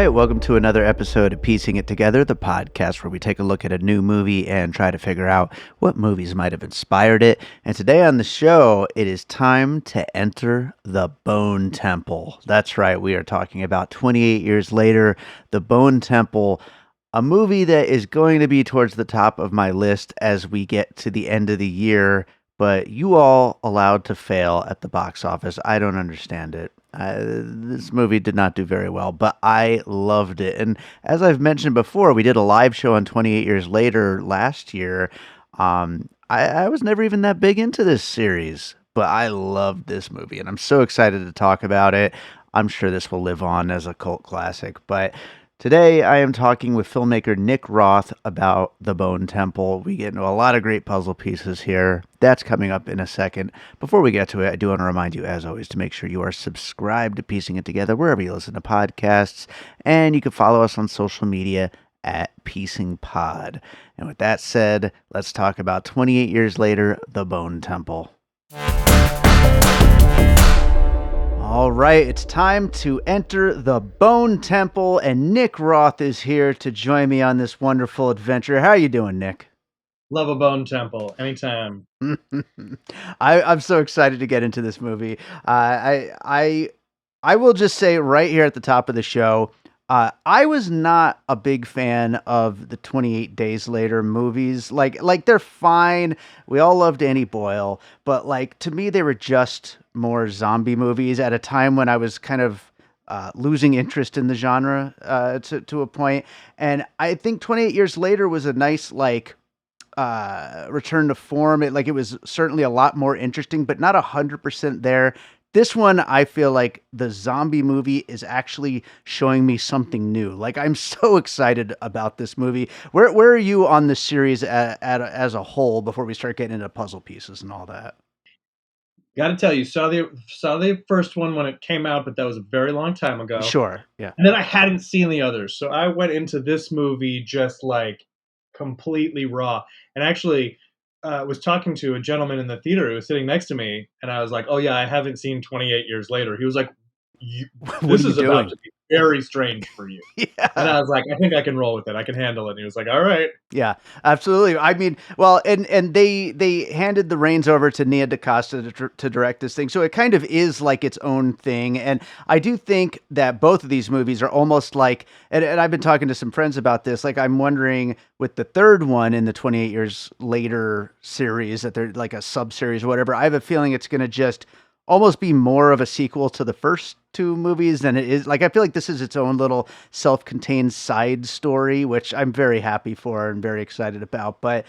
right, welcome to another episode of Piecing It Together, the podcast where we take a look at a new movie and try to figure out what movies might have inspired it. And today on the show, it is time to enter the Bone Temple. That's right, we are talking about 28 years later, The Bone Temple, a movie that is going to be towards the top of my list as we get to the end of the year. But you all allowed to fail at the box office. I don't understand it. This movie did not do very well, but I loved it. And as I've mentioned before, we did a live show on 28 Years Later last year. I was never even that big into this series, but I loved this movie, and I'm so excited to talk about it. I'm sure this will live on as a cult classic, but today I am talking with filmmaker Nick Roth about The Bone Temple. We get into a lot of great puzzle pieces here. That's coming up in a second. Before we get to it, I do want to remind you, as always, to make sure you are subscribed to Piecing It Together wherever you listen to podcasts. And you can follow us on social media at Piecing Pod. And with that said, let's talk about 28 years later, The Bone Temple. All right, it's time to enter the Bone Temple, and Nick Roth is here to join me on this wonderful adventure. How are you doing, Nick? Love a Bone Temple anytime. I'm so excited to get into this movie. I will just say right here at the top of the show, I was not a big fan of the 28 Days Later movies. Like they're fine. We all love Danny Boyle, but like to me, they were just more zombie movies at a time when I was kind of losing interest in the genre to a point. And I think 28 Years Later was a nice return to form. It was certainly a lot more interesting, but not 100% there. This one, I feel like the zombie movie is actually showing me something new. Like, I'm so excited about this movie. Where are you on the series as a whole before we start getting into puzzle pieces and all that? Got to tell you, saw the first one when it came out, but that was a very long time ago. Sure, yeah. And then I hadn't seen the others, so I went into this movie just like completely raw. And actually, was talking to a gentleman in the theater who was sitting next to me, and I was like, "Oh yeah, I haven't seen 28 Years Later." He was like, What "This are you is about doing? to be very strange for you." And Yeah. I was like, "I think I can roll with it. I can handle it." And he was like, "All right." Yeah, absolutely. I mean, well, and they handed the reins over to Nia DeCosta to direct this thing, so it kind of is like its own thing. And I do think that both of these movies are almost like, and I've been talking to some friends about this. Like, I'm wondering with the third one in the 28 Years Later series that they're like a sub series or whatever. I have a feeling it's going to just almost be more of a sequel to the first two movies than it is. Like, I feel like this is its own little self-contained side story, which I'm very happy for and very excited about. But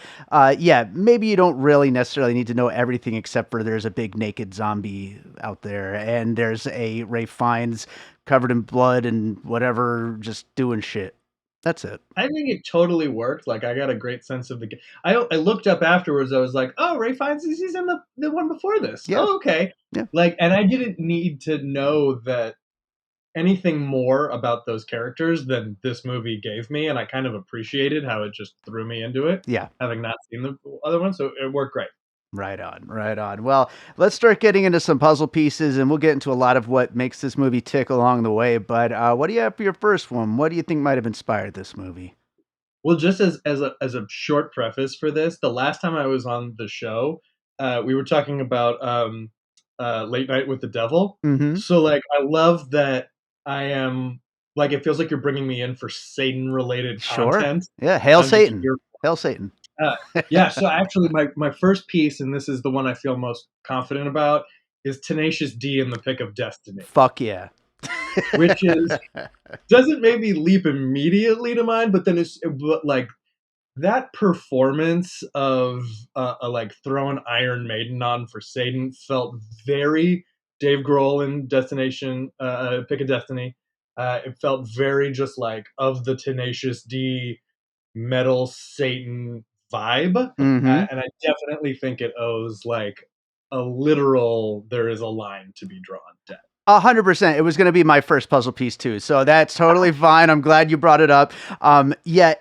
yeah, maybe you don't really necessarily need to know everything except for there's a big naked zombie out there and there's a Ray Fiennes covered in blood and whatever, just doing shit. That's it. I think it totally worked. Like I got a great sense of the. I looked up afterwards. I was like, oh, Ray Fiennes, he's in the one before this. Yeah. Oh, okay. Yeah. Like, and I didn't need to know that anything more about those characters than this movie gave me, and I kind of appreciated how it just threw me into it, Yeah. having not seen the other one. So it worked great. Right on, right on. Well, let's start getting into some puzzle pieces, and we'll get into a lot of what makes this movie tick along the way. But what do you have for your first one? What do you think might have inspired this movie? Well, just as a short preface for this, the last time I was on the show, we were talking about Late Night with the Devil. Mm-hmm. So like, I love that I am like it feels like you're bringing me in for Satan related Sure. content. Yeah. Hail I'm just Satan. here. Hail Satan. Yeah. So actually, my first piece, and this is the one I feel most confident about, is Tenacious D in the Pick of Destiny, Fuck yeah. which is doesn't maybe leap immediately to mind, but then but like that performance of like throwing Iron Maiden on for Satan felt very Dave Grohl in Destination Pick a Destiny. It felt very just like of the Tenacious D metal Satan vibe, Mm-hmm. and I definitely think it owes like a literal there is a line to be drawn debt. 100%. It was going to be my first puzzle piece too, so that's totally fine. I'm glad you brought it up. Yeah,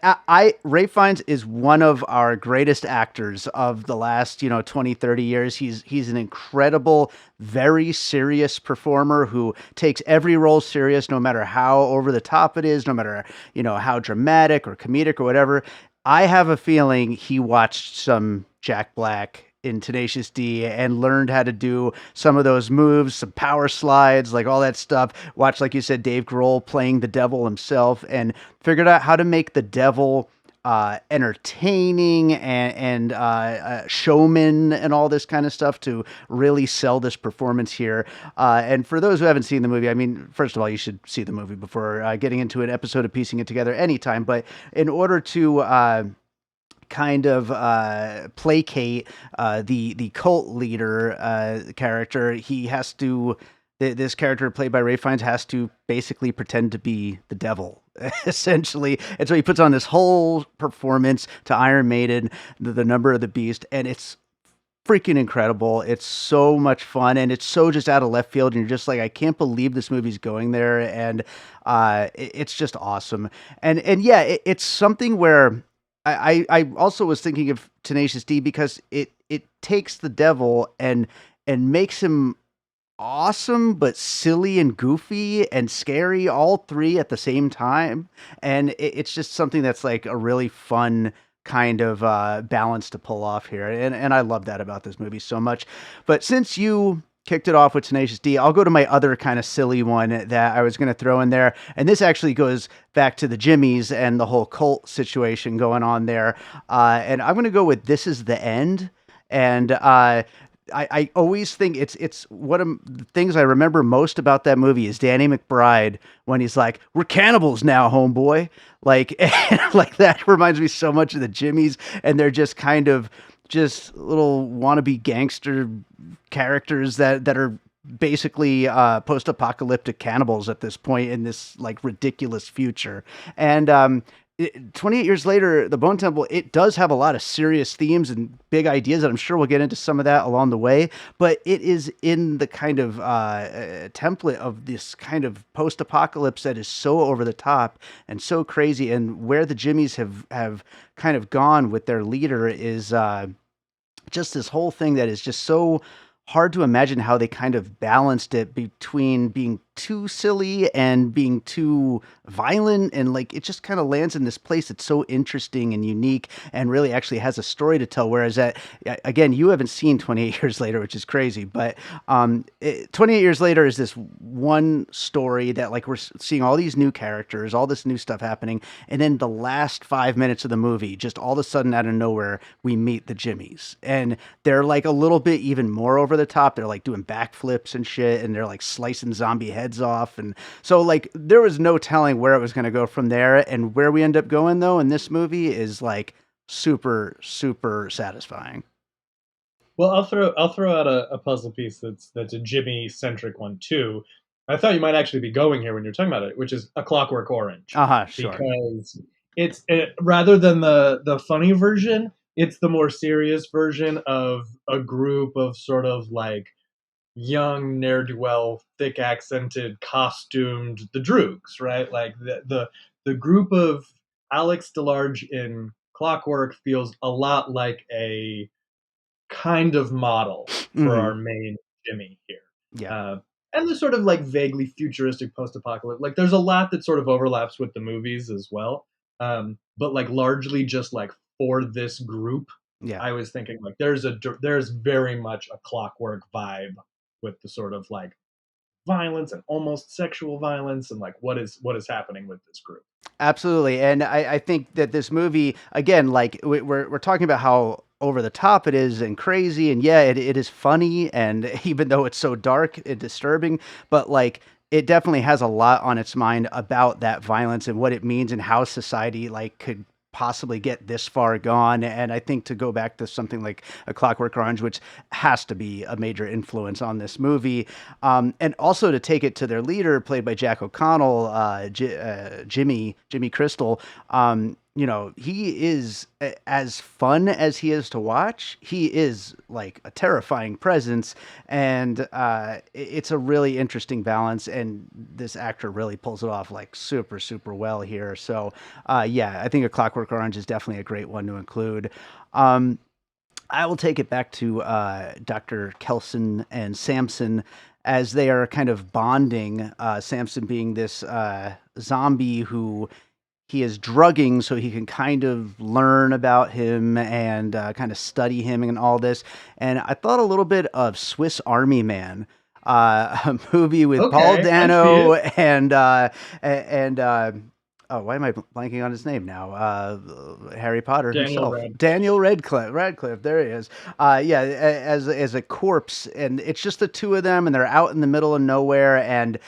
Ray Fiennes is one of our greatest actors of the last 20, 30 years. He's an incredible, very serious performer who takes every role serious, no matter how over the top it is, no matter how dramatic or comedic or whatever. I have a feeling he watched some Jack Black in Tenacious D and learned how to do some of those moves, some power slides, like all that stuff. Watch, like you said, Dave Grohl playing the devil himself and figured out how to make the devil entertaining and showman and all this kind of stuff to really sell this performance here. And for those who haven't seen the movie, I mean, first of all, you should see the movie before getting into an episode of piecing it together anytime. But in order to kind of placate the cult leader character, he has to. This character played by Ray Fiennes has to basically pretend to be the devil, essentially, and so he puts on this whole performance to Iron Maiden, the Number of the Beast, and it's freaking incredible. It's so much fun, and it's so just out of left field, and you're just like, I can't believe this movie's going there, and it's just awesome. And yeah, it's something where I also was thinking of Tenacious D because it takes the devil and makes him awesome but silly and goofy and scary, all three at the same time, and it's just something that's like a really fun kind of balance to pull off here, and I love that about this movie so much. But since you kicked it off with Tenacious D, I'll go to my other kind of silly one that I was going to throw in there. And this actually goes back to the Jimmies and the whole cult situation going on there. And I'm going to go with This Is the End. And I always think it's one of the things I remember most about that movie is Danny McBride when he's like, "We're cannibals now, homeboy." Like, like that reminds me so much of the Jimmies, and they're just kind of just little wannabe gangster characters that are basically post-apocalyptic cannibals at this point in this like ridiculous future. And 28 years later, the Bone Temple, it does have a lot of serious themes and big ideas, and I'm sure we'll get into some of that along the way, but it is in the kind of template of this kind of post-apocalypse that is so over the top and so crazy, and where the Jimmies have kind of gone with their leader is just this whole thing that is just so hard to imagine how they kind of balanced it between being too silly and being too violent, and like it just kind of lands in this place that's so interesting and unique and really actually has a story to tell, whereas that again, you haven't seen 28 years later, which is crazy, but 28 years later is this one story that like we're seeing all these new characters, all this new stuff happening, and then the last 5 minutes of the movie, just all of a sudden out of nowhere, we meet the Jimmies, and they're like a little bit even more over the top. They're like doing backflips and shit, and they're like slicing zombie heads off, and so like there was no telling where it was going to go from there, and where we end up going though in this movie is like super satisfying. Well, I'll throw out a puzzle piece that's a Jimmy centric one too. I thought you might actually be going here when you're talking about it, which is A Clockwork Orange, Uh-huh, sure. because rather than the funny version, it's the more serious version of a group of sort of like young ne'er do well, thick accented, costumed the Droogs, right? Like the group of Alex DeLarge in Clockwork feels a lot like a kind of model for Hmm. our main Jimmy here. Yeah. Uh, and the sort of like vaguely futuristic post-apocalypse. Like there's a lot that sort of overlaps with the movies as well. But like largely just like for this group, Yeah. I was thinking like there's very much a Clockwork vibe with the sort of like violence and almost sexual violence and like what is happening with this group. Absolutely, and I think that this movie, again, like we're talking about how over the top it is and crazy, and yeah, it is funny, and even though it's so dark and disturbing, but like it definitely has a lot on its mind about that violence and what it means and how society like could possibly get this far gone. And I think to go back to something like A Clockwork Orange, which has to be a major influence on this movie, and also to take it to their leader, played by Jack O'Connell, Jimmy Crystal. he is as fun as he is to watch. He is like a terrifying presence, and it's a really interesting balance. And this actor really pulls it off like super, super well here. So, yeah, I think A Clockwork Orange is definitely a great one to include. Um, I will take it back to Dr. Kelson and Samson as they are kind of bonding. Samson being this zombie who he is drugging so he can kind of learn about him and kind of study him and all this. And I thought a little bit of Swiss Army Man, a movie with Paul Okay, I see Dano it. and oh, why am I blanking on his name now? Harry Potter Daniel himself, Radcliffe. Daniel Radcliffe. Radcliffe, there he is. Yeah, as a corpse, and it's just the two of them, and they're out in the middle of nowhere, and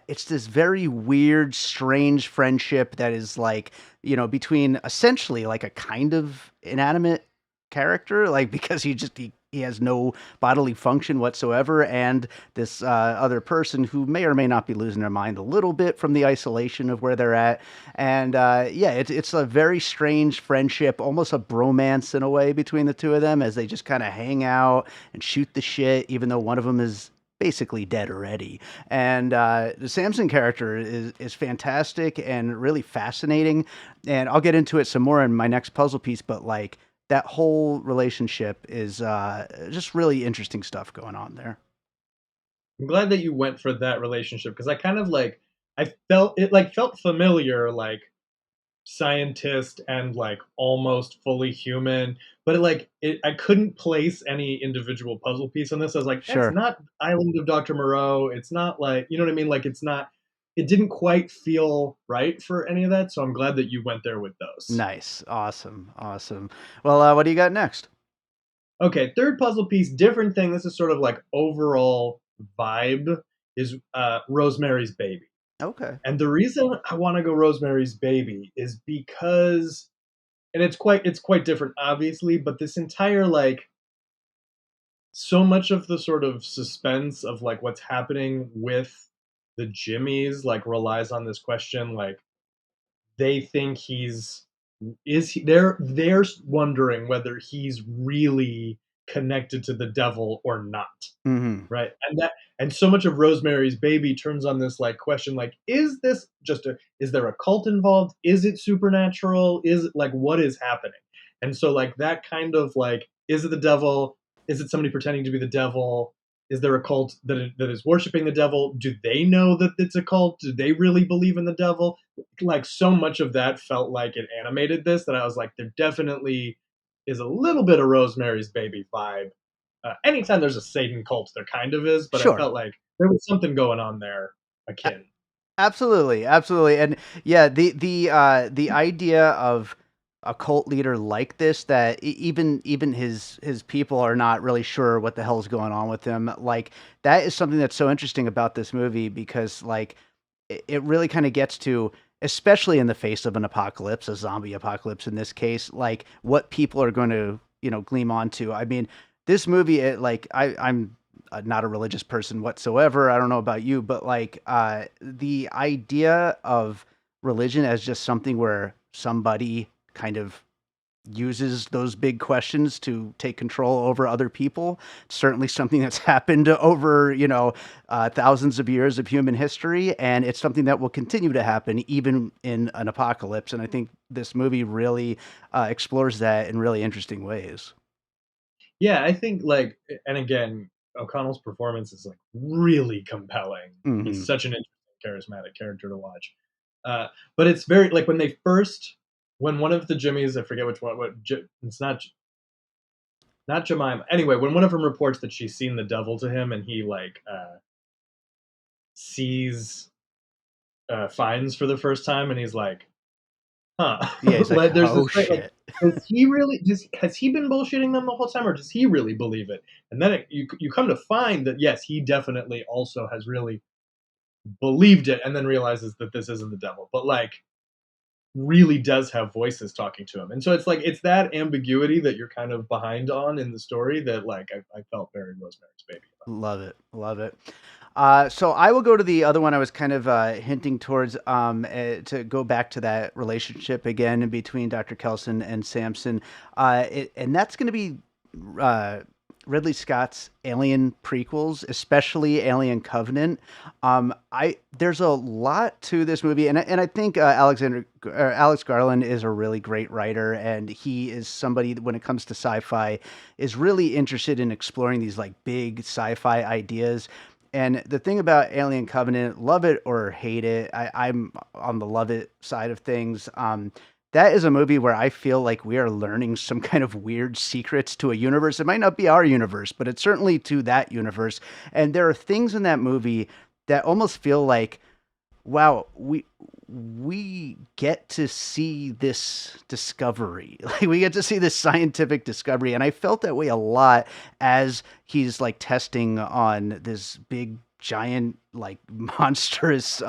it's this very weird, strange friendship that is like, between essentially like a kind of inanimate character, like because he has no bodily function whatsoever, and this other person who may or may not be losing their mind a little bit from the isolation of where they're at. And yeah, it's a very strange friendship, almost a bromance in a way between the two of them as they just kind of hang out and shoot the shit, even though one of them is basically dead already. And the Samson character is fantastic and really fascinating. And I'll get into it some more in my next puzzle piece, but like that whole relationship is just really interesting stuff going on there. I'm glad that you went for that relationship because I kind of like I felt it like felt familiar, like scientist and like almost fully human, but I couldn't place any individual puzzle piece on this. I was like, that's Sure. not Island of Dr. Moreau. It's not like, you know what I mean? Like it's not, it didn't quite feel right for any of that. So I'm glad that you went there with those. Nice. Awesome. Awesome. Well, what do you got next? Okay, third puzzle piece, different thing. This is sort of like overall vibe is Rosemary's Baby. Okay. And the reason I want to go Rosemary's Baby is because and it's quite different obviously, but this entire like so much of the sort of suspense of like what's happening with the Jimmies like relies on this question like they think he's is he they're wondering whether he's really connected to the devil or not. Hmm. Right, and so much of Rosemary's Baby turns on this, like, question, like, is this just a is there a cult involved? Is it supernatural? Is it like, what is happening? And so, like, that kind of, like, is it the devil? Is it somebody pretending to be the devil? Is there a cult that is worshiping the devil? Do they know that it's a cult? Do they really believe in the devil? Like, so much of that felt like it animated this that I was like, there definitely is a little bit of Rosemary's Baby vibe anytime there's a Satan cult, there kind of is, but I Sure. felt like there was something going on there akin. Absolutely, absolutely, and yeah, the idea of a cult leader like this that even his people are not really sure what the hell's going on with him. Like that is something that's so interesting about this movie because like it really kind of gets to, especially in the face of an apocalypse, a zombie apocalypse in this case, like what people are going to gleam onto. I mean, this movie, like I'm not a religious person whatsoever. I don't know about you, but like the idea of religion as just something where somebody kind of uses those big questions to take control over other people. Certainly something that's happened over, thousands of years of human history. And it's something that will continue to happen even in an apocalypse. And I think this movie really explores that in really interesting ways. Yeah, I think like and again, O'Connell's performance is like really compelling. He's Hmm. such an interesting, charismatic character to watch. But it's very like when they first when one of the Jimmies, I forget which one, it's not Jemima. Anyway, when one of them reports that she's seen the devil to him, and he like sees Fiennes for the first time, and he's like, huh. Yeah, he's like, Like, there's this oh great, like, shit. has he been bullshitting them the whole time, or does he really believe it? And then you come to find that yes, he definitely also has really believed it, and then realizes that this isn't the devil, but like really does have voices talking to him. And so it's like it's that ambiguity that you're kind of behind on in the story that like I felt very Rosemary's Baby about. Love it. Love it. So I will go to the other one I was kind of hinting towards to go back to that relationship again between Dr. Kelson and Samson. And that's going to be uh, Ridley Scott's Alien prequels, especially Alien Covenant. I There's a lot to this movie, and I think Alex Garland is a really great writer, and he is somebody that, when it comes to sci-fi, is really interested in exploring these like big sci-fi ideas. And the thing about Alien Covenant, love it or hate it, I'm on the love it side of things. That is a movie where I feel like we are learning some kind of weird secrets to a universe. It might not be our universe, but it's certainly to that universe. And there are things in that movie that almost feel like, wow, we get to see this discovery. Like we get to see this scientific discovery. And I felt that way a lot as he's like testing on this big giant like monstrous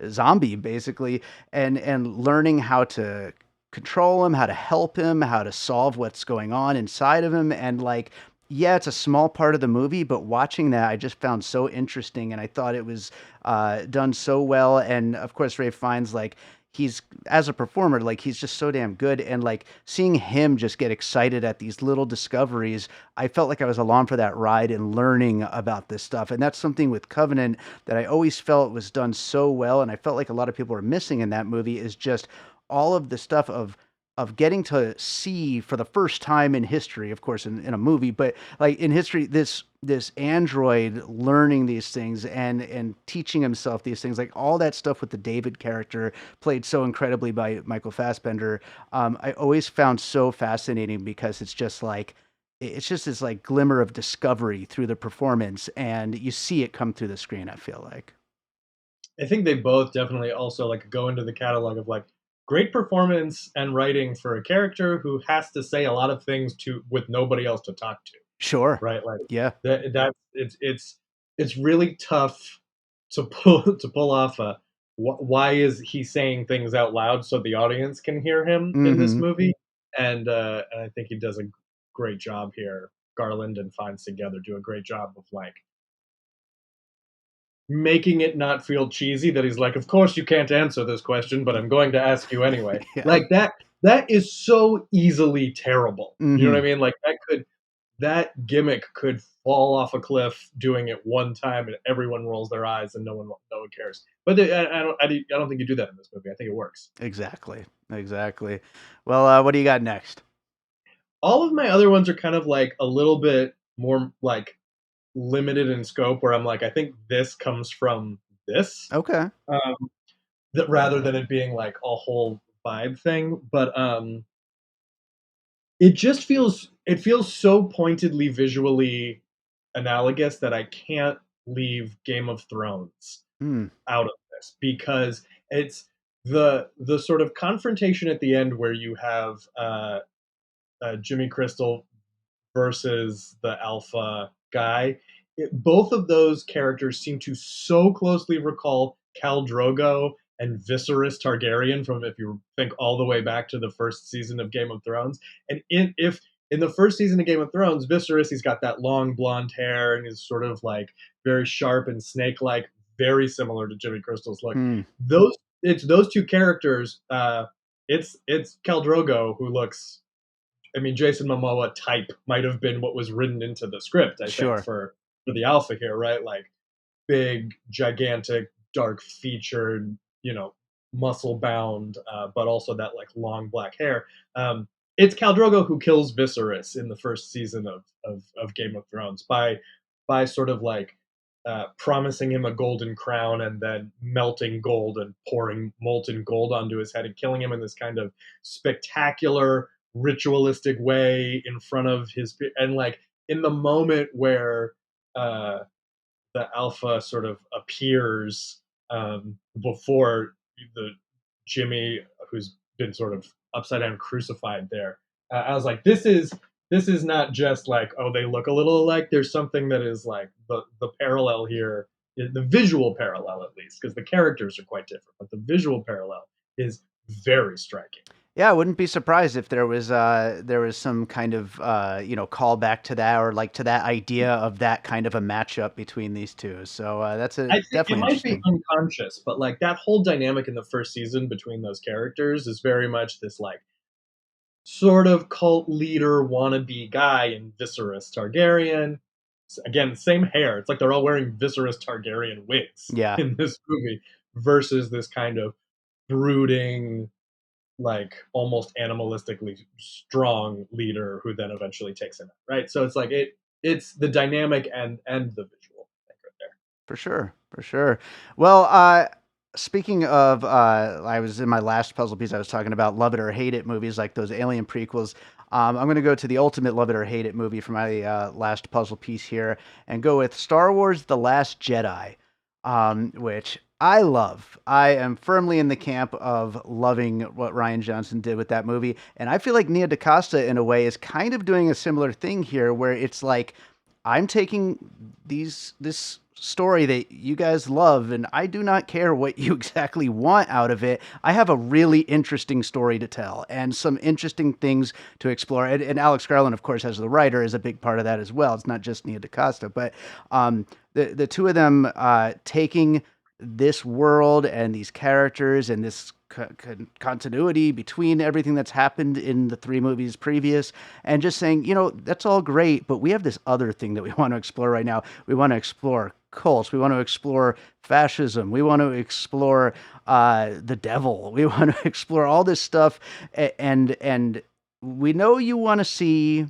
zombie basically, and learning how to control him, how to help him, how to solve what's going on inside of him. And like, yeah, it's a small part of the movie, but watching that I just found so interesting, and I thought it was done so well. And of course, Ray Fiennes, like he's as a performer, like he's just so damn good. And like seeing him just get excited at these little discoveries, I felt like I was along for that ride and learning about this stuff. And that's something with Covenant that I always felt was done so well, and I felt like a lot of people are missing in that movie is just all of the stuff of getting to see for the first time in history, of course, in a movie, but like in history, this android learning these things and teaching himself these things, like all that stuff with the David character played so incredibly by Michael Fassbender. I always found so fascinating because it's just this like glimmer of discovery through the performance, and you see it come through the screen. I feel like. I think they both definitely also like go into the catalog of like great performance and writing for a character who has to say a lot of things to with nobody else to talk to, Sure. right? Like Yeah. that it's really tough to pull off a why is he saying things out loud so the audience can hear him in this Mm-hmm. movie, and I think he does a great job here. Garland and Fiennes together do a great job of like making it not feel cheesy that he's like, "Of course you can't answer this question, but I'm going to ask you anyway." Yeah. Like that is so easily terrible. You know what Mm-hmm. I mean? Like that gimmick could fall off a cliff doing it one time and everyone rolls their eyes and no one cares. But I don't think you do that in this movie. I think it works. Exactly. Exactly. Well, what do you got next? All of my other ones are kind of like a little bit more like limited in scope where I'm like, I think this comes from this. Okay. Um, that rather than it being like a whole vibe thing. But it feels so pointedly visually analogous that I can't leave Game of Thrones Hmm. out of this because it's the sort of confrontation at the end where you have Jimmy Crystal versus the alpha guy. Both of those characters seem to so closely recall Khal Drogo and Viserys Targaryen from if you think all the way back to the first season of Game of Thrones. And if in the first season of Game of Thrones, Viserys, he's got that long blonde hair and he's sort of like very sharp and snake-like, very similar to Jimmy Crystal's look. Hmm. It's those two characters. It's Khal Drogo who looks, I mean, Jason Momoa type might have been what was written into the script, I think, Sure. for the alpha here, right? Like big, gigantic, dark featured, muscle bound, but also that like long black hair. It's Khal Drogo who kills Viserys in the first season of Game of Thrones by sort of like promising him a golden crown and then melting gold and pouring molten gold onto his head and killing him in this kind of spectacular ritualistic way in front of and like in the moment where uh the alpha sort of appears before the Jimmy, who's been sort of upside down crucified there. I was like, this is not just like, oh, they look a little alike. There's something that is like the parallel here, the visual parallel at least, because the characters are quite different, but the visual parallel is very striking. Yeah, I wouldn't be surprised if there was some kind of callback to that, or like to that idea of that kind of a matchup between these two. So that's a I think it definitely might be interesting. unconscious, but like that whole dynamic in the first season between those characters is very much this like sort of cult leader wannabe guy in Viserys Targaryen. Again, same hair. It's like they're all wearing Viserys Targaryen wigs Yeah, in this movie versus this kind of brooding, like almost animalistically strong leader who then eventually takes him out. Right. So it's like it's the dynamic and the visual thing right there. for sure, for sure. Well, speaking of, I was in my last puzzle piece. I was talking about love it or hate it movies, like those Alien prequels. I'm going to go to the ultimate love it or hate it movie for my last puzzle piece here, and go with Star Wars: The Last Jedi, which I love. I am firmly in the camp of loving what Ryan Johnson did with that movie, and I feel like Nia DaCosta, in a way, is kind of doing a similar thing here, where it's like I'm taking this story that you guys love, and I do not care what you exactly want out of it. I have a really interesting story to tell and some interesting things to explore. And Alex Garland, of course, as the writer, is a big part of that as well. It's not just Nia DaCosta, but the two of them taking this world and these characters and this continuity between everything that's happened in the three movies previous, and just saying, that's all great, but we have this other thing that we want to explore right now. We want to explore cults. We want to explore fascism. We want to explore the devil. We want to explore all this stuff, and we know you want to see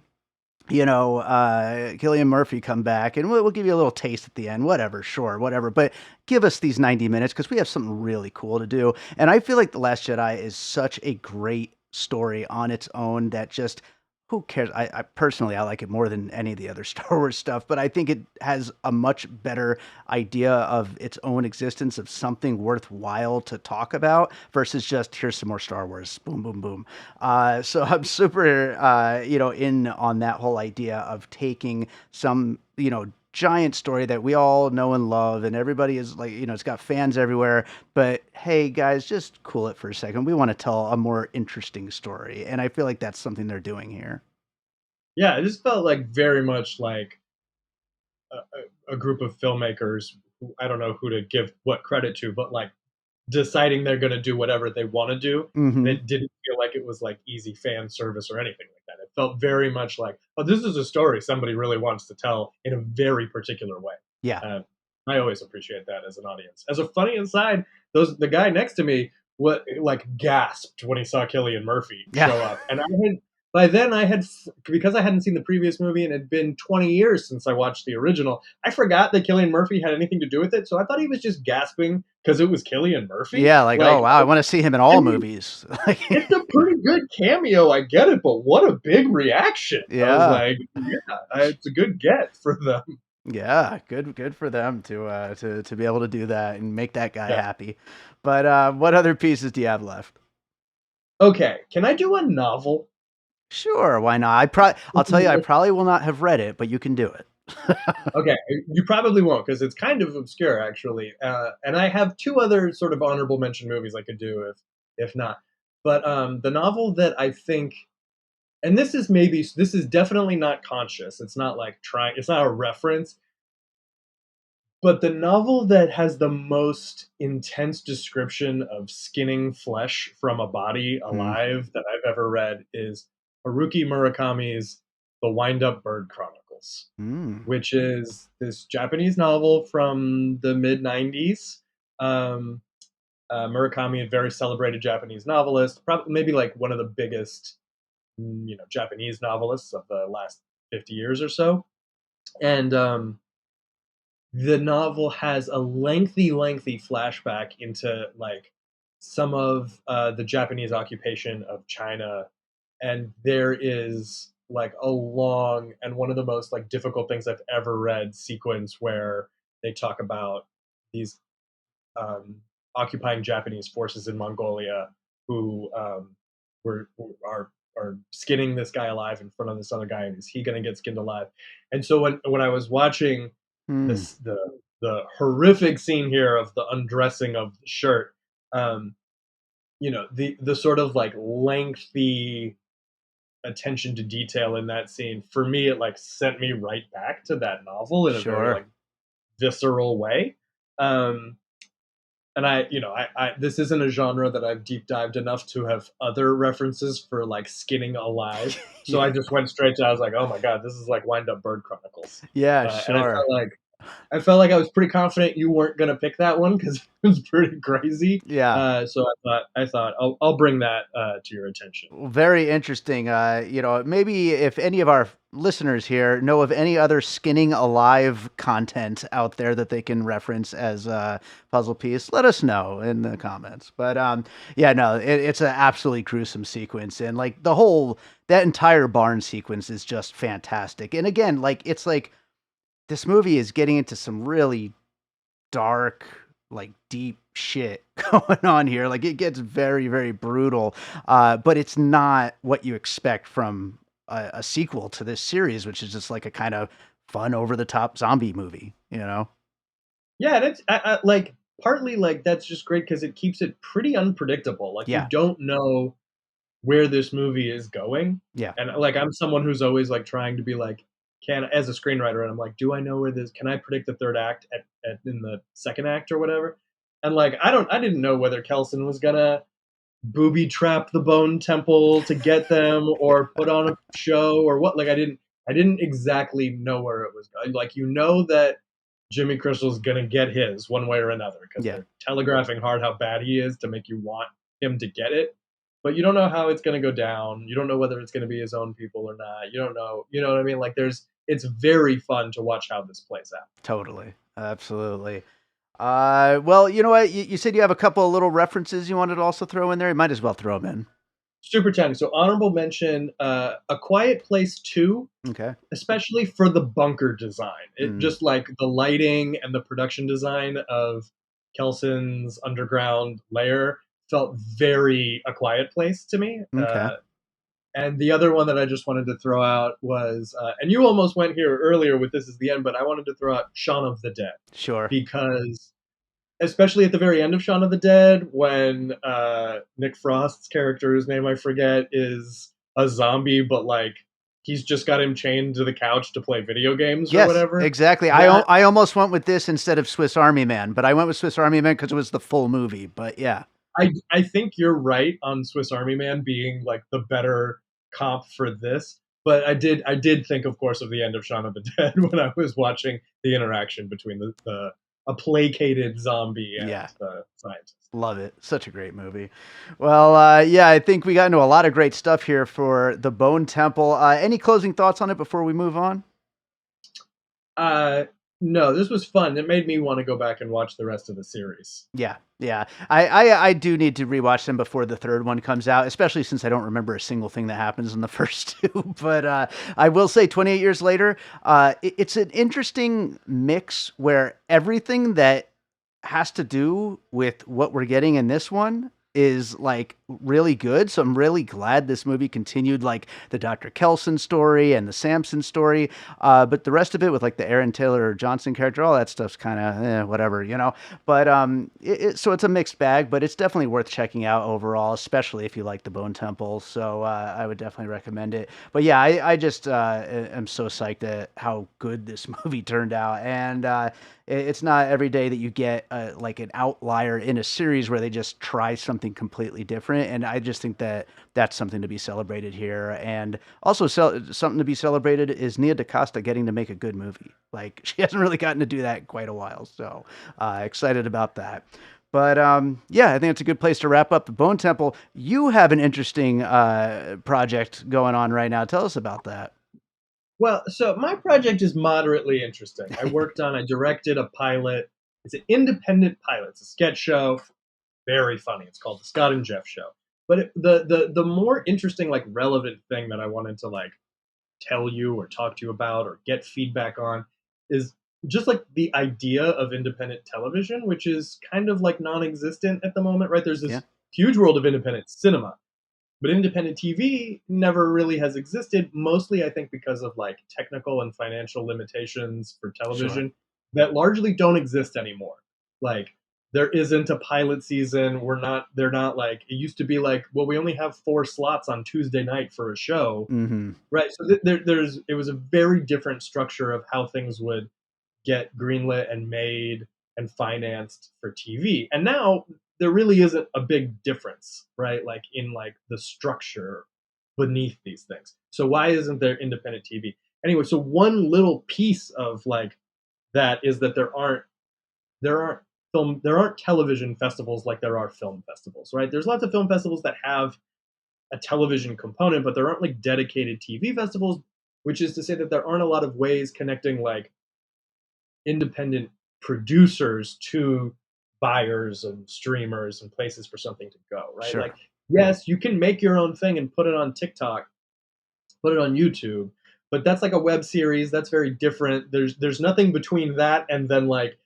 Killian Murphy come back, and we'll give you a little taste at the end. Whatever, sure, whatever. But give us these 90 minutes because we have something really cool to do. And I feel like The Last Jedi is such a great story on its own that just who cares? I personally I like it more than any of the other Star Wars stuff, but I think it has a much better idea of its own existence of something worthwhile to talk about versus just here's some more Star Wars, boom, boom, boom. So I'm super, in on that whole idea of taking some, giant story that we all know and love, and everybody is like, it's got fans everywhere. But hey, guys, just cool it for a second. We want to tell a more interesting story, and I feel like that's something they're doing here. Yeah, it just felt like very much like a group of filmmakers who I don't know who to give what credit to, but like deciding they're going to do whatever they want to do. And Hmm. it didn't feel like it was like easy fan service or anything like that. It felt very much like, oh, this is a story somebody really wants to tell in a very particular way. Yeah. Uh, I always appreciate that as an audience. As a funny aside, the guy next to me what like gasped when he saw Killian Murphy Yeah. show up, and I had by then I had because I hadn't seen the previous movie and it had been 20 years since I watched the original. I forgot that Killian Murphy had anything to do with it, so I thought he was just gasping because it was Killian Murphy. Yeah. Like, Like, oh, wow, I want to see him in I all mean, movies. it's a pretty good cameo. I get it, but what a big reaction! I was Yeah. like, yeah, it's a good get for them. Yeah, good for them to be able to do that and make that guy Yeah. happy. But what other pieces do you have left? Okay, can I do a novel? Sure, why not? I'll tell you, I probably will not have read it, but you can do it. Okay, you probably won't because it's kind of obscure, actually. And I have two other sort of honorable mention movies I could do if not. But the novel that I think, and this is definitely not conscious. It's not like trying. It's not a reference. But the novel that has the most intense description of skinning flesh from a body Mm, alive that I've ever read is Haruki Murakami's The Wind-Up Bird Chronicles, mm, which is this Japanese novel from the mid 90s. Um, Murakami, a very celebrated Japanese novelist, probably maybe like one of the biggest, Japanese novelists of the last 50 years or so. And the novel has a lengthy flashback into like some of the Japanese occupation of China, and there is like a long and one of the most like difficult things I've ever read sequence where they talk about these um, occupying Japanese forces in Mongolia who who are skinning this guy alive in front of this other guy, and is he going to get skinned alive? And so when I was watching mm. this the horrific scene here of the undressing of the shirt, um, the sort of like lengthy attention to detail in that scene, for me it like sent me right back to that novel in a very Sure. like visceral way. Um, and this isn't a genre that I've deep dived enough to have other references for like skinning alive. So Yeah. I just went straight to, I was like, oh my god, this is like Wind Up Bird Chronicles. Yeah, And sure. I felt like I was pretty confident you weren't gonna pick that one because it was pretty crazy. Yeah. So I thought I'll bring that to your attention. Very interesting. Maybe if any of our listeners here know of any other skinning alive content out there that they can reference as a puzzle piece, let us know in the comments. But yeah, no, it's an absolutely gruesome sequence, and like that entire barn sequence is just fantastic. And again, like it's like this movie is getting into some really dark, like deep shit going on here. Like it gets very, very brutal, but it's not what you expect from a sequel to this series, which is just like a kind of fun, over the top zombie movie. You know? Yeah, and it's like partly like that's just great because it keeps it pretty unpredictable. Like you Yeah, don't know where this movie is going. yeah, And like I'm someone who's always like trying to be like, can as a screenwriter, and I'm like, do I know where this? Can I predict the third act at in the second act or whatever? And like I didn't know whether Kelson was gonna booby trap the Bone Temple to get them or put on a show or what. Like I didn't exactly know where it was going. Like that Jimmy Crystal's gonna get his one way or another because yeah. they're telegraphing hard how bad he is to make you want him to get it. But you don't know how it's gonna go down. You don't know whether it's gonna be his own people or not. You don't know. You know what I mean? Like it's very fun to watch how this plays out. Totally, absolutely. Well, you know what? You said you have a couple of little references you wanted to also throw in there. You might as well throw them Super tiny. So honorable mention, A Quiet Place 2, in. Okay. especially for the bunker design. It Mm, just like the lighting and the production design of Kelson's underground lair felt very A Quiet Place to me. okay. And the other one that I just wanted to throw out was, and you almost went here earlier with This Is the End, but I wanted to throw out Shaun of the Dead Sure. because especially at the very end of Shaun of the Dead, when Nick Frost's character's name I forget is a zombie, but like he's just got him chained to the couch to play video games or Yes, whatever. exactly. That I almost went with this instead of Swiss Army Man, but I went with Swiss Army Man because it was the full movie. But yeah, I think you're right on Swiss Army Man being like the better comp for this. But I did think, of course, of the end of Shaun of the Dead when I was watching the interaction between the a placated zombie and yeah, the scientist. love it. Such a great movie. Well, yeah, I think we got into a lot of great stuff here for the Bone Temple. Any closing thoughts on it before we move on? Uh, no, this was fun. It made me want to go back and watch the rest of the series. Yeah, yeah. I do need to rewatch them before the third one comes out, especially since I don't remember a single thing that happens in the first two. But I will say, 28 years later, it's an interesting mix where everything that has to do with what we're getting in this one is like really good. So I'm really glad this movie continued like the Dr. Kelson story and the Samson story. But the rest of it with like the Aaron Taylor Johnson character, all that stuff's kind of whatever, you know. But so it's a mixed bag, but it's definitely worth checking out overall, especially if you like the Bone Temple. So I would definitely recommend it. But yeah, I just am so psyched at how good this movie turned out, and it's not every day that you get like an outlier in a series where they just try something completely different. And I just think that that's something to be celebrated here. And also, something to be celebrated is Nia DeCosta getting to make a good movie. Like she hasn't really gotten to do that in quite a while. So excited about that. But yeah, I think it's a good place to wrap up the Bone Temple. You have an interesting project going on right now. Tell us about that. Well, so my project is moderately interesting. I directed a pilot. It's an independent pilot. It's a sketch show. Very funny. It's called The Scott and Jeff Show. But the more interesting, like relevant thing that I wanted to like tell you or talk to you about or get feedback on is just like the idea of independent television, which is kind of like non-existent at the moment, right? There's Yeah, this huge world of independent cinema, but independent TV never really has existed, mostly I think because of like technical and financial limitations for sure. television that largely don't exist anymore. Like there isn't a pilot season. They're not like, it used to be like, well, we only have 4 slots on Tuesday night for a show. Mm-hmm. Right. So it was a very different structure of how things would get greenlit and made and financed for TV. And now there really isn't a big difference, right? Like in like the structure beneath these things. So why isn't there independent TV? Anyway, so one little piece of like that is that there aren't there aren't television festivals like there are film festivals, right? There's lots of film festivals that have a television component, but there aren't like dedicated TV festivals, which is to say that there aren't a lot of ways connecting like independent producers to buyers and streamers and places for something to go, right? Sure. Like, yes, you can make your own thing and put it on TikTok, put it on YouTube, but that's like a web series. That's very different. There's nothing between that and then like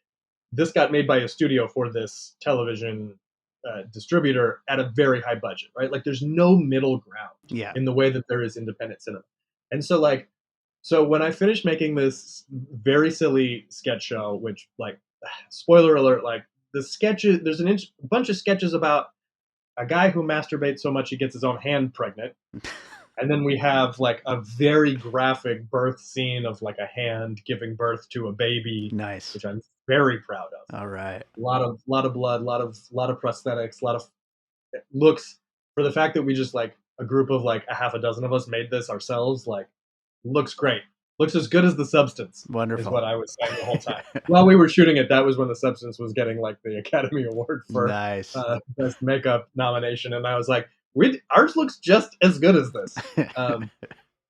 this got made by a studio for this television distributor at a very high budget, right? Like there's no middle ground Yeah. in the way that there is independent cinema. And so like so when I finished making this very silly sketch show, which like spoiler alert, like the sketches, there's a bunch of sketches about a guy who masturbates so much he gets his own hand pregnant. And then we have like a very graphic birth scene of like a hand giving birth to a baby, Nice. which I'm very proud of. All right. Lot of blood, lot of prosthetics, a lot of looks for the fact that we just like a group of like a half a dozen of us made this ourselves. Like looks great, looks as good as the substance. Is Wonderful. what I was saying the whole time while we were shooting it. That was when the substance was getting like the Academy Award for Nice. best makeup nomination, and I was like, ours looks just as good as this.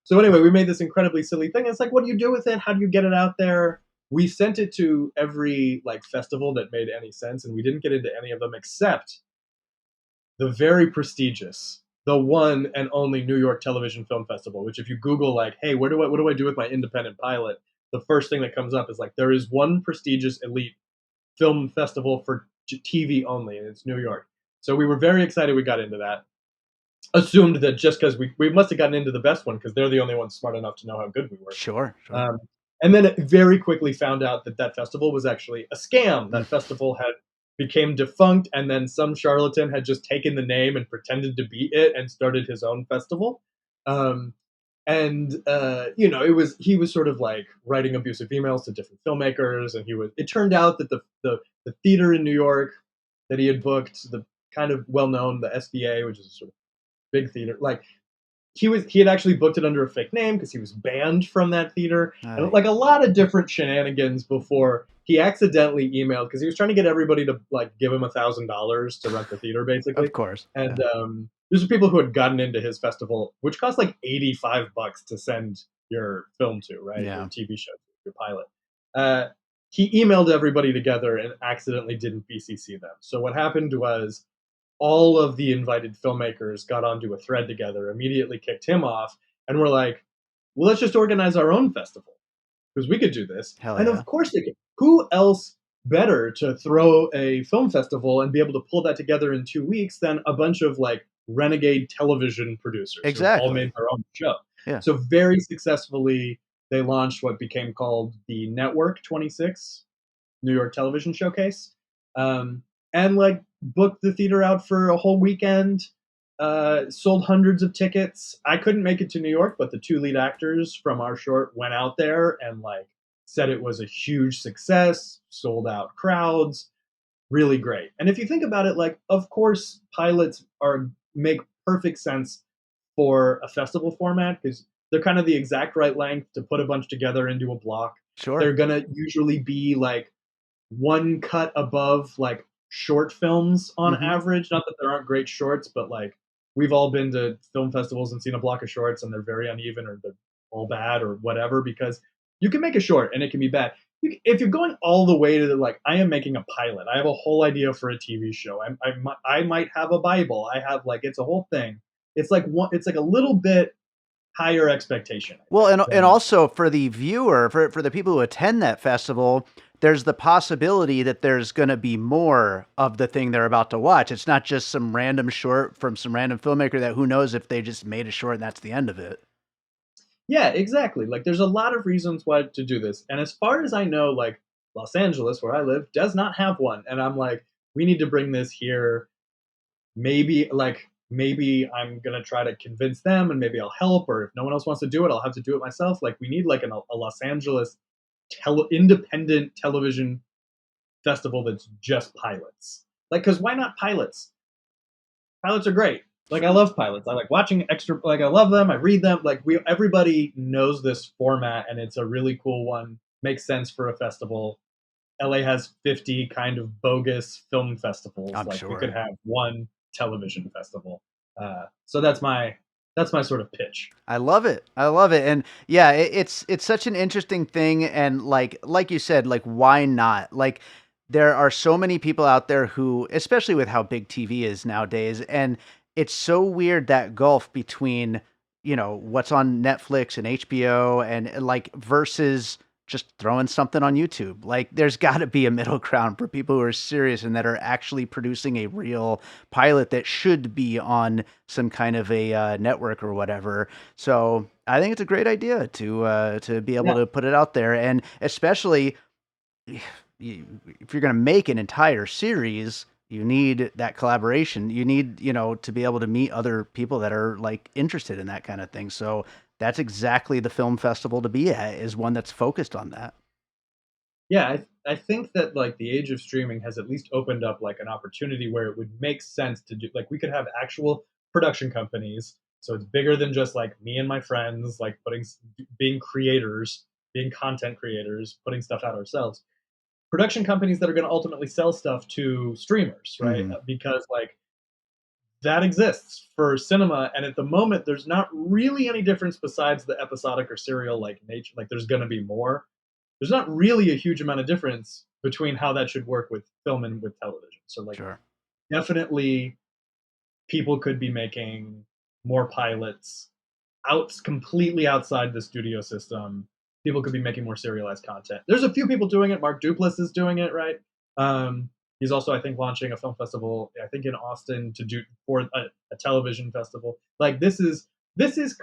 So anyway, we made this incredibly silly thing. It's like, what do you do with it? How do you get it out there? We sent it to every like festival that made any sense, and we didn't get into any of them except the very prestigious, the one and only New York Television Film Festival. Which, if you Google like, hey, what do I do with my independent pilot? The first thing that comes up is like there is one prestigious elite film festival for TV only, and it's New York. So we were very excited we got into that. Assumed that just because we must have gotten into the best one because they're the only ones smart enough to know how good we were. Sure. Sure. Um, and then it very quickly found out that that festival was actually a scam. That festival had became defunct, and then some charlatan had just taken the name and pretended to be it and started his own festival. Um, and you know, he was sort of like writing abusive emails to different filmmakers, and he was. It turned out that the theater in New York that he had booked, the kind of well known, the SVA, which is a sort of big theater, like he had actually booked it under a fake name because he was banned from that theater, and like a lot of different shenanigans before he accidentally emailed because he was trying to get everybody to like give him $1,000 to rent the theater basically. Of course. And these are people who had gotten into his festival, which cost like $85 to send your film to, right? Yeah. Your TV show, your pilot. He emailed everybody together and accidentally didn't BCC them. So what happened was all of the invited filmmakers got onto a thread together, immediately kicked him off, and were like, well, let's just organize our own festival because we could do this. Hell and yeah. of course they could. Who else better to throw a film festival and be able to pull that together in 2 weeks than a bunch of like renegade television producers Exactly. who all made their own show? Yeah. So very successfully, they launched what became called the Network 26 New York Television Showcase. And like booked the theater out for a whole weekend, sold hundreds of tickets. I couldn't make it to New York, but the two lead actors from our short went out there and like said it was a huge success, sold out crowds, really great. And if you think about it, like of course pilots are make perfect sense for a festival format because they're kind of the exact right length to put a bunch together into a block. Sure. They're gonna usually be like one cut above like short films on average. Not that there aren't great shorts, but like we've all been to film festivals and seen a block of shorts and they're very uneven or they're all bad or whatever because you can make a short and it can be bad. If you're going all the way to the like, I am making a pilot. I have a whole idea for a TV show. I might have a Bible. I have like it's a whole thing. It's like a little bit higher expectation. Well, and also for the viewer, for the people who attend that festival, there's the possibility that there's going to be more of the thing they're about to watch. It's not just some random short from some random filmmaker that who knows if they just made a short and that's the end of it. Yeah, exactly. Like there's a lot of reasons why to do this. And as far as I know, like Los Angeles, where I live, does not have one. And I'm like, we need to bring this here. Maybe I'm gonna try to convince them, and maybe I'll help. Or if no one else wants to do it, I'll have to do it myself. Like we need like a Los Angeles independent television festival that's just pilots. Like, because why not pilots? Pilots are great. Like I love pilots. I like watching extra. Like I love them. I read them. Like everybody knows this format, and it's a really cool one. Makes sense for a festival. LA has 50 kind of bogus film festivals. I'm Like we could sure. have one television festival. So that's my sort of pitch. I love it. I love it. And yeah, it's such an interesting thing. And like you said, like why not? Like there are so many people out there who, especially with how big TV is nowadays, and it's so weird that gulf between, what's on Netflix and HBO and like versus just throwing something on YouTube. Like there's got to be a middle ground for people who are serious and that are actually producing a real pilot that should be on some kind of a network or whatever. So I think it's a great idea to be able Yeah, to put it out there, and especially if you're going to make an entire series, you need that collaboration. You need, to be able to meet other people that are like interested in that kind of thing. So that's exactly the film festival to be at, is one that's focused on that. yeah. I think that like the age of streaming has at least opened up like an opportunity where it would make sense to do. Like we could have actual production companies, so it's bigger than just like me and my friends, like being creators, being content creators, putting stuff out ourselves. Production companies that are going to ultimately sell stuff to streamers, right? Hmm. Because like that exists for cinema, and at the moment there's not really any difference besides the episodic or serial like nature. Like there's going to be more. There's not really a huge amount of difference between how that should work with film and with television. So like Sure. definitely people could be making more pilots out completely outside the studio system. People could be making more serialized content. There's a few people doing it. Mark Duplass is doing it, right? He's also, I think, launching a film festival. I think in Austin to do for a television festival. Like this is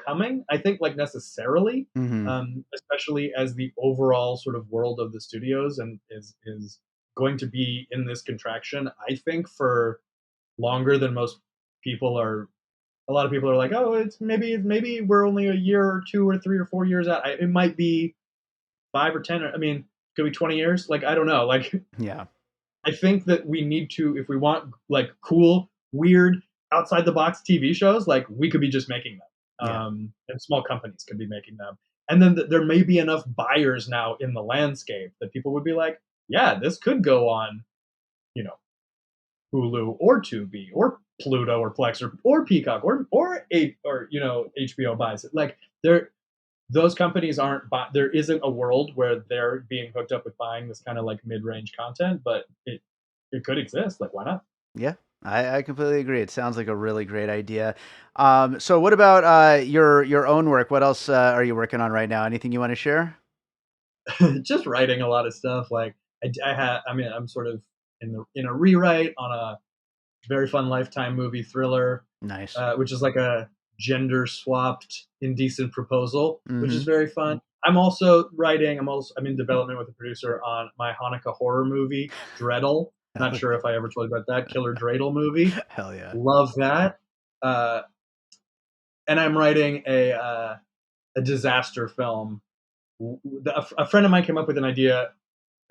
coming. I think like necessarily, Hmm. especially as the overall sort of world of the studios and is going to be in this contraction. I think for longer than most people are. A lot of people are like, oh, it's maybe we're only a year or 2 or 3 or 4 years out. It might be 5 or 10. I mean, it could be 20 years. Like I don't know. Like Yeah. I think that we need to, if we want like cool, weird, outside the box TV shows, like we could be just making them, Yeah. and small companies could be making them. And then there may be enough buyers now in the landscape that people would be like, yeah, this could go on, you know, Hulu or Tubi or Pluto or Plex or Peacock or HBO buys it. Like there, those companies aren't. There isn't a world where they're being hooked up with buying this kind of like mid-range content, but it could exist. Like why not? Yeah. I completely agree. It sounds like a really great idea. So what about your own work? What else are you working on right now? Anything you want to share? Just writing a lot of stuff. Like I mean, I'm sort of in a rewrite on a very fun Lifetime movie thriller, Nice. which is like a gender swapped indecent proposal, which is Hmm. very fun. I'm also writing. I'm in development with a producer on my Hanukkah horror movie, Dreidel. Not Hell, sure if I ever told you about that Killer Dreidel movie. hell yeah. Love that. Uh, and I'm writing a disaster film. A friend of mine came up with an idea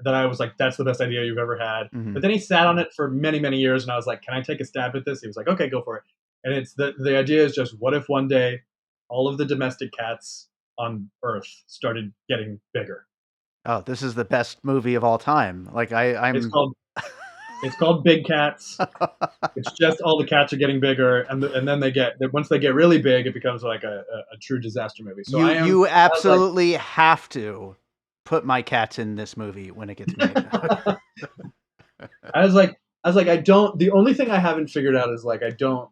that I was like, "That's the best idea you've ever had." Hmm. But then he sat on it for many, many years, and I was like, "Can I take a stab at this?" He was like, "Okay, go for it." And it's the idea is just, what if one day all of the domestic cats on Earth started getting bigger? Oh, this is the best movie of all time. Like It's I'm called it's called Big Cats. It's just all the cats are getting bigger, and then once they get really big, it becomes like a true disaster movie. So you I was like, absolutely have to put my cats in this movie when it gets made. I was like, I don't. The only thing I haven't figured out is like I don't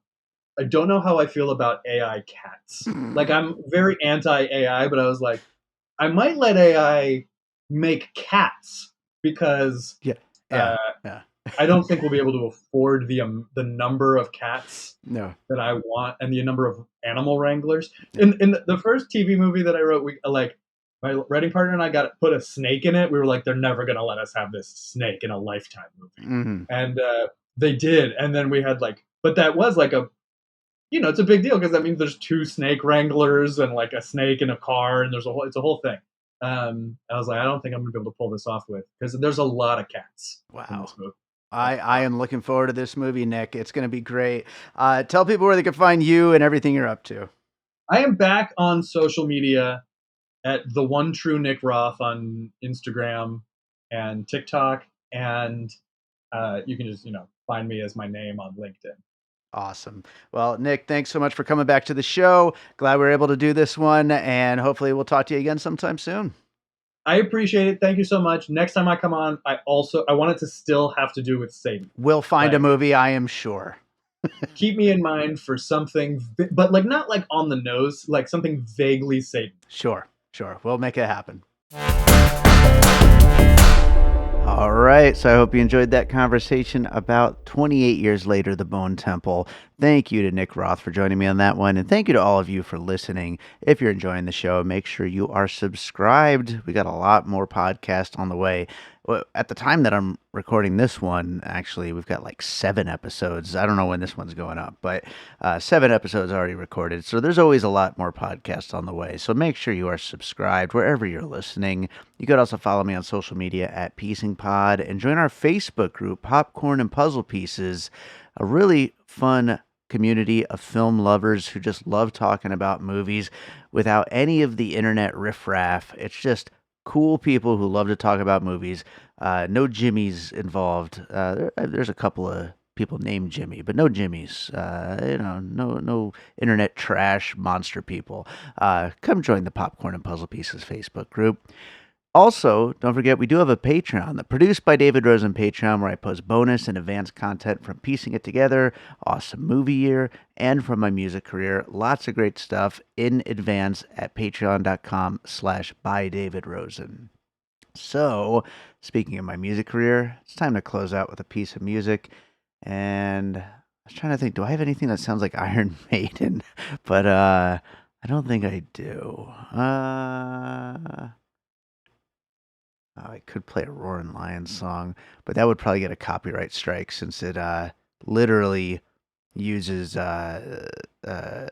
know how I feel about AI cats. Like I'm very anti AI, but I was like, I might let AI make cats because Yeah. Yeah. uh, Yeah. I don't think we'll be able to afford the number of cats No. that I want and the number of animal wranglers. Yeah. In the first TV movie that I wrote, we like my writing partner and I got put a snake in it. We were like, they're never gonna let us have this snake in a Lifetime movie, Mhm. and they did. And then we had like, but that was like a, it's a big deal because that means there's two snake wranglers and like a snake in a car, and it's a whole thing. I was like, I don't think I'm gonna be able to pull this off with because there's a lot of cats in Wow. this movie. I am looking forward to this movie, Nick. It's going to be great. Tell people where they can find you and everything you're up to. I am back on social media at the one true Nick Roth on Instagram and TikTok, and you can just find me as my name on LinkedIn. Awesome. Well, Nick, thanks so much for coming back to the show. Glad we were able to do this one, and hopefully we'll talk to you again sometime soon. I appreciate it. Thank you so much. Next time I come on, I want it to still have to do with Satan. We'll find a Like, movie, I am sure. keep me in mind for something, but like not like on the nose, like something vaguely Satan. Sure. We'll make it happen. All right, so I hope you enjoyed that conversation about 28 years later, The Bone Temple. Thank you to Nick Roth for joining me on that one, and thank you to all of you for listening. If you're enjoying the show, make sure you are subscribed. We got a lot more podcasts on the way. Well, at the time that I'm recording this one, actually, we've got like 7 episodes. I don't know when this one's going up, but 7 episodes already recorded. So there's always a lot more podcasts on the way. So make sure you are subscribed wherever you're listening. You could also follow me on social media at Piecing Pod and join our Facebook group, Popcorn and Puzzle Pieces, a really fun community of film lovers who just love talking about movies without any of the internet riffraff. It's just cool people who love to talk about movies. No Jimmys involved. There's a couple of people named Jimmy, but no Jimmys. No internet trash monster people. Come join the Popcorn and Puzzle Pieces Facebook group. Also, don't forget, we do have a Patreon, the Produced by David Rosen Patreon, where I post bonus and advanced content from Piecing It Together, Awesome Movie Year, and from my music career. Lots of great stuff in advance at patreon.com/bydavidrosen. So, speaking of my music career, it's time to close out with a piece of music. And I was trying to think, do I have anything that sounds like Iron Maiden? But I don't think I do. I could play a Roaring Lions song, but that would probably get a copyright strike since it literally uses not a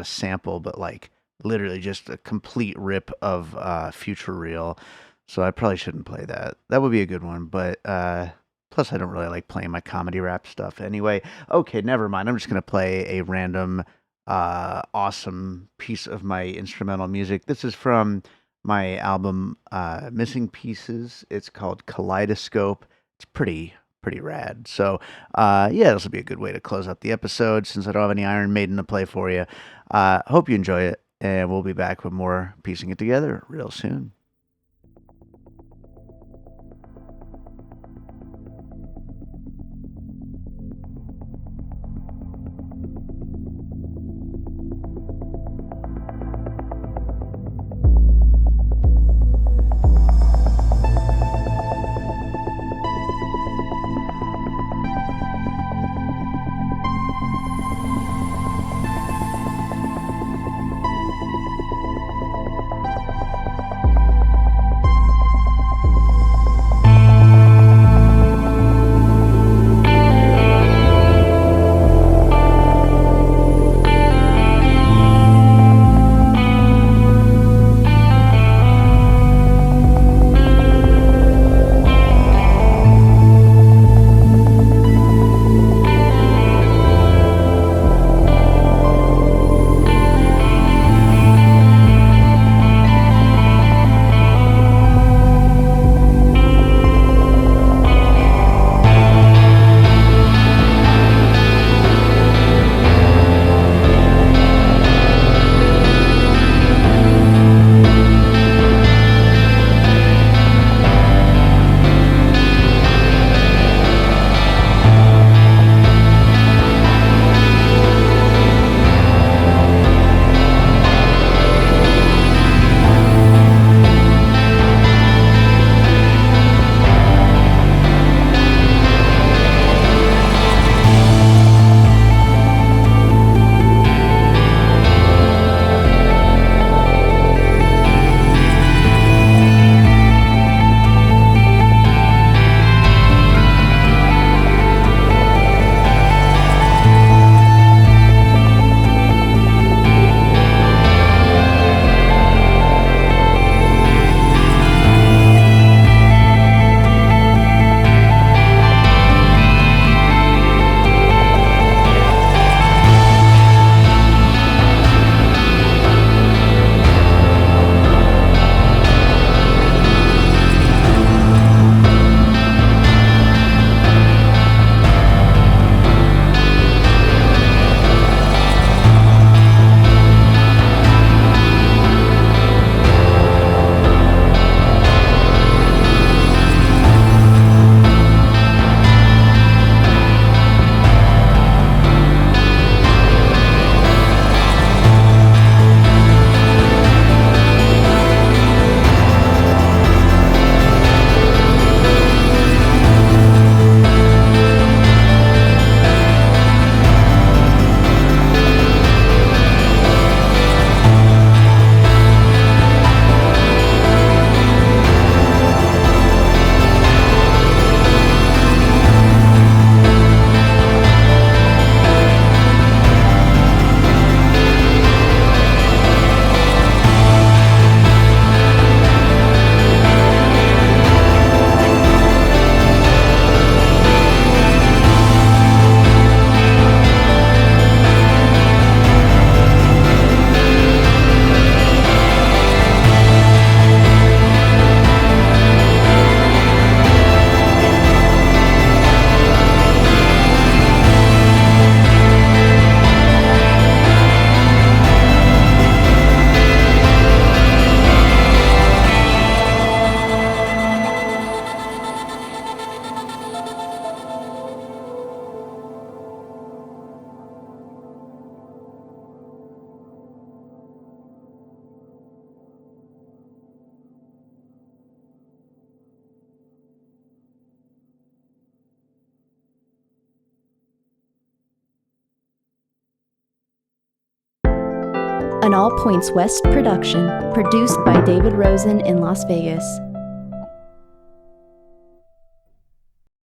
sample, but like literally just a complete rip of Future Real. So I probably shouldn't play that. That would be a good one, but plus I don't really like playing my comedy rap stuff anyway. Okay, never mind. I'm just gonna play a random awesome piece of my instrumental music. This is from my album Missing Pieces. It's called Kaleidoscope. It's pretty rad. So yeah, this will be a good way to close out the episode since I don't have any Iron Maiden to play for you. Hope you enjoy it, and we'll be back with more Piecing It Together real soon. An All Points West production, produced by David Rosen in Las Vegas.